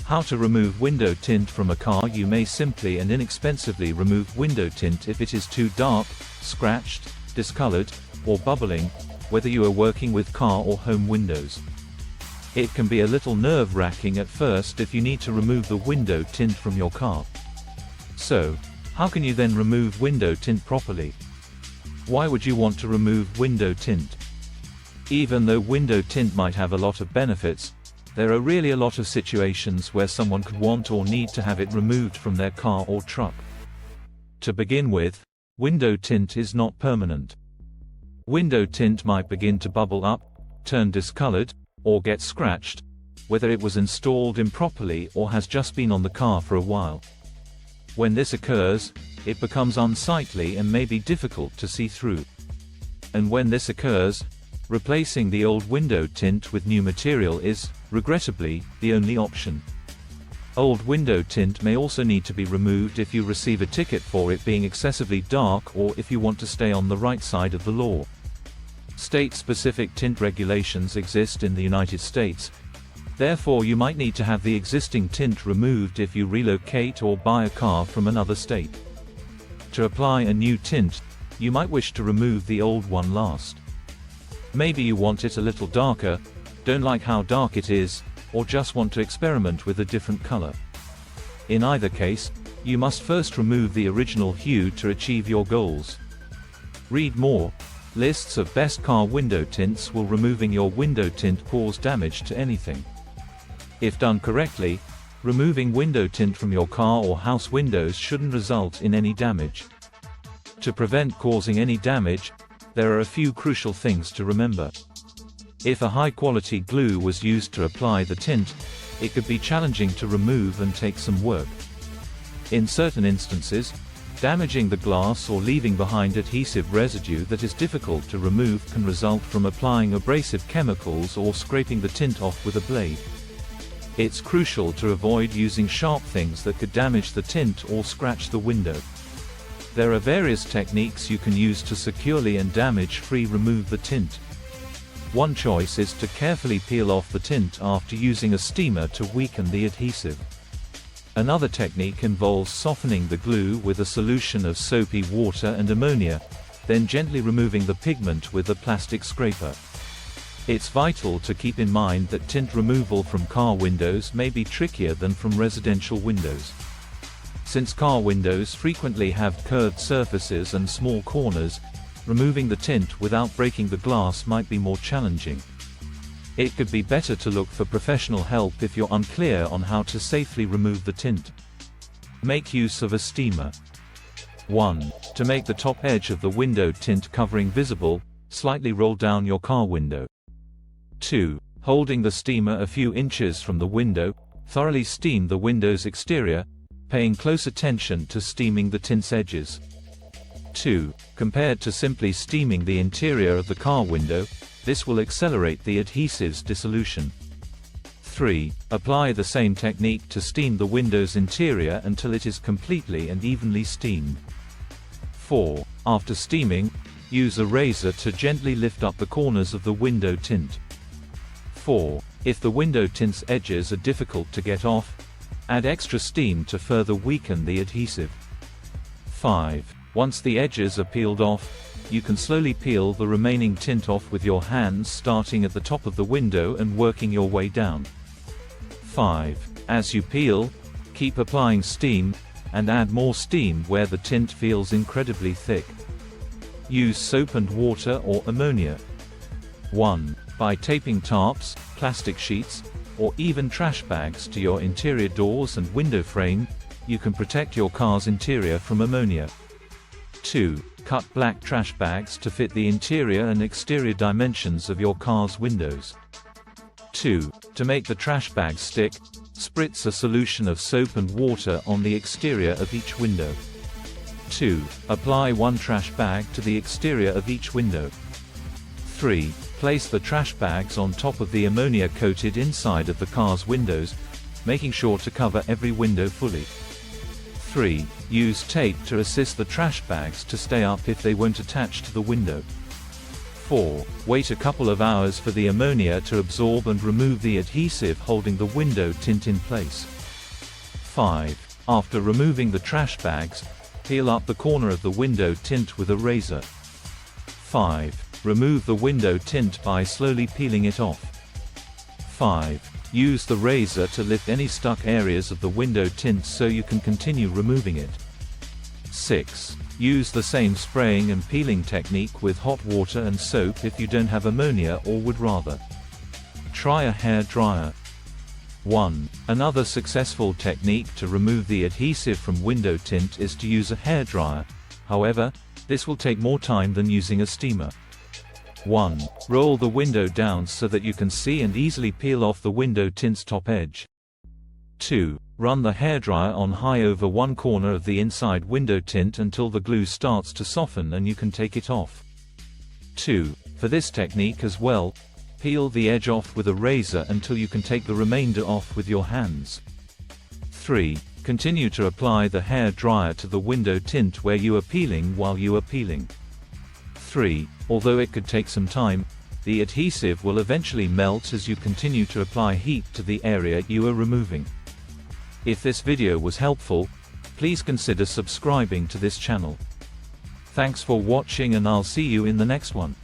How to remove window tint from a car. You may simply and inexpensively remove window tint if it is too dark, scratched, discolored, or bubbling, whether you are working with car or home windows. It can be a little nerve-wracking at first if you need to remove the window tint from your car. So, how can you then remove window tint properly? Why would you want to remove window tint? Even though window tint might have a lot of benefits, there are really a lot of situations where someone could want or need to have it removed from their car or truck. To begin with, window tint is not permanent. Window tint might begin to bubble up, turn discolored, or get scratched, whether it was installed improperly or has just been on the car for a while. When this occurs, it becomes unsightly and may be difficult to see through. And when this occurs, replacing the old window tint with new material is, regrettably, the only option. Old window tint may also need to be removed if you receive a ticket for it being excessively dark or if you want to stay on the right side of the law. State-specific tint regulations exist in the United States. Therefore, you might need to have the existing tint removed if you relocate or buy a car from another state. To apply a new tint, you might wish to remove the old one last. Maybe you want it a little darker, don't like how dark it is, or just want to experiment with a different color. In either case, you must first remove the original hue to achieve your goals. Read more. Lists of best car window tints. Will removing your window tint cause damage to anything? If done correctly, removing window tint from your car or house windows shouldn't result in any damage. To prevent causing any damage, there are a few crucial things to remember. If a high-quality glue was used to apply the tint, it could be challenging to remove and take some work. In certain instances, damaging the glass or leaving behind adhesive residue that is difficult to remove can result from applying abrasive chemicals or scraping the tint off with a blade. It's crucial to avoid using sharp things that could damage the tint or scratch the window. There are various techniques you can use to securely and damage-free remove the tint. One choice is to carefully peel off the tint after using a steamer to weaken the adhesive. Another technique involves softening the glue with a solution of soapy water and ammonia, then gently removing the pigment with a plastic scraper. It's vital to keep in mind that tint removal from car windows may be trickier than from residential windows. Since car windows frequently have curved surfaces and small corners, removing the tint without breaking the glass might be more challenging. It could be better to look for professional help if you're unclear on how to safely remove the tint. Make use of a steamer. 1. To make the top edge of the window tint covering visible, slightly roll down your car window. 2. Holding the steamer a few inches from the window, thoroughly steam the window's exterior, paying close attention to steaming the tint's edges. 2. Compared to simply steaming the interior of the car window, this will accelerate the adhesive's dissolution. 3. Apply the same technique to steam the window's interior until it is completely and evenly steamed. 4. After steaming, use a razor to gently lift up the corners of the window tint. 4. If the window tint's edges are difficult to get off, add extra steam to further weaken the adhesive. 5. Once the edges are peeled off, you can slowly peel the remaining tint off with your hands, starting at the top of the window and working your way down. 5. As you peel, keep applying steam, and add more steam where the tint feels incredibly thick. Use soap and water or ammonia. 1. By taping tarps, plastic sheets, or even trash bags to your interior doors and window frame, you can protect your car's interior from ammonia. 2. Cut black trash bags to fit the interior and exterior dimensions of your car's windows. 2. To make the trash bag stick, spritz a solution of soap and water on the exterior of each window. 2. Apply one trash bag to the exterior of each window. 3. Place the trash bags on top of the ammonia-coated inside of the car's windows, making sure to cover every window fully. 3. Use tape to assist the trash bags to stay up if they won't attach to the window. 4. Wait a couple of hours for the ammonia to absorb and remove the adhesive holding the window tint in place. 5. After removing the trash bags, peel up the corner of the window tint with a razor. 5. Remove the window tint by slowly peeling it off. 5. Use the razor to lift any stuck areas of the window tint so you can continue removing it. 6. Use the same spraying and peeling technique with hot water and soap if you don't have ammonia or would rather. Try a hair dryer. 1. Another successful technique to remove the adhesive from window tint is to use a hairdryer. However, this will take more time than using a steamer. 1. Roll the window down so that you can see and easily peel off the window tint's top edge. 2. Run the hairdryer on high over one corner of the inside window tint until the glue starts to soften and you can take it off. 2. For this technique as well, peel the edge off with a razor until you can take the remainder off with your hands. 3. Continue to apply the hair dryer to the window tint where you are peeling while you are peeling. 3. Although it could take some time, the adhesive will eventually melt as you continue to apply heat to the area you are removing. If this video was helpful, please consider subscribing to this channel. Thanks for watching and I'll see you in the next one.